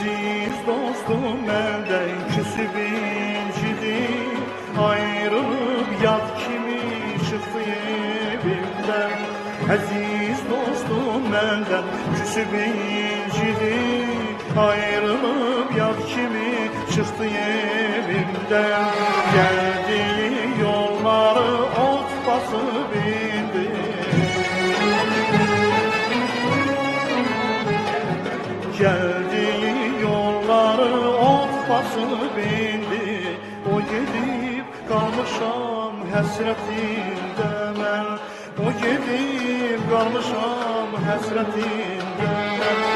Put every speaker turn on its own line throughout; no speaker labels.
Aziz dostum elden küsüp incidim, ayrılıp yad kimi çıktı evimden. Aziz dostum elden küsüp incidim, ayrılıp yad kimi çıktı evimden. Geldiği yolları ot basıp indi, geldiği yolları ot basıp indi. O gidip kalmışam həsrətində mən, o gidip kalmışam həsrətində mən.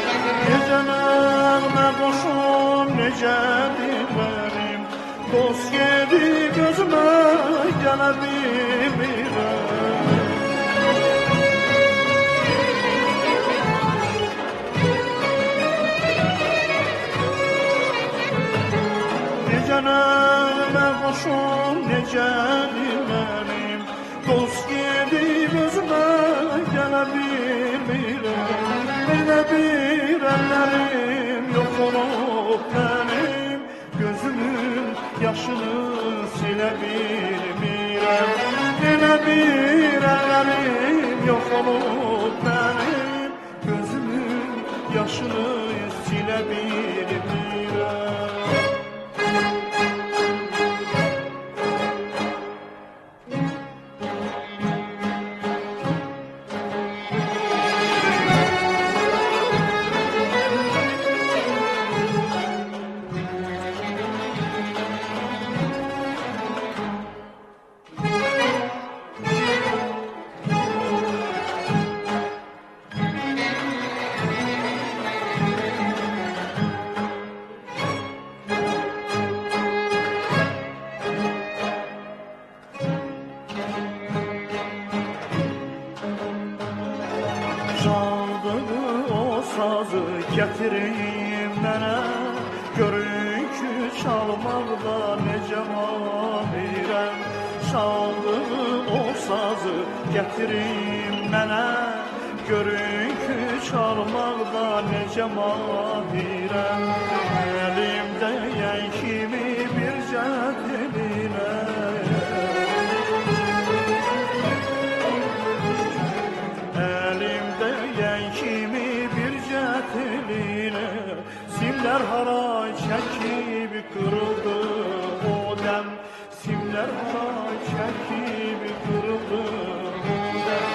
Necə nəğmə qoşum, necə dinlərim, dost gedib gözümə gələ bilmirəm. Necə nəğmə qoşum, necə dinlərim, dost gedib özümə gələ bilmirəm. Elə bir əllərim yox olub mənim, gözümün yaşını silə bilmirəm. Elə bir əllərim yox olub mənim, gözümün yaşını silə bilmirəm. Çaldığı o sazı gətirin mənə, görün ki çalmaqda necə mahirəm. Çaldığı o sazı gətirin mənə, görün ki çalmaqda necə mahirəm. Əlimdə yən kimi bir cəddilinə, simler haray çekip kırıldı o dem, simler haray çekip kırıldı o dem.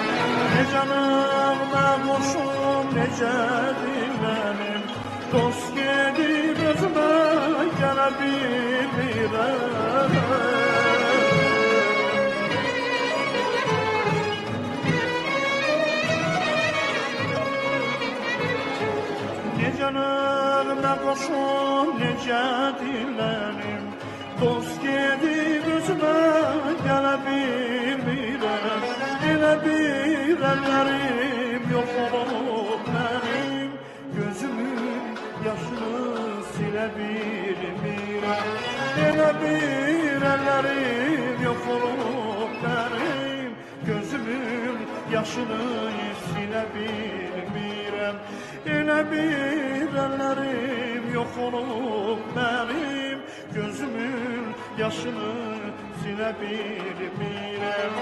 Ne canım ne boşum nece dinlenim, dost gedib özüme gələ bilmirəm. Canımə qoşum, necə dinlərim, dost gedib özümə gələ bilmirəm. Elə bir əllərim yox olub mənim, gözümün yaşını silə bilmirəm. Elə bir əllərim yox olub mənim, gözümün yaşını silə bilmirəm. Elə bir əllərim yox olub mənim, gözümün yaşını silə bilmirəm.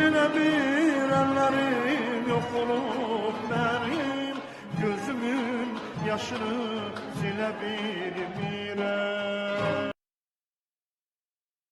Elə bir əllərim yox olub mənim, gözümün yaşını silə bilmirəm.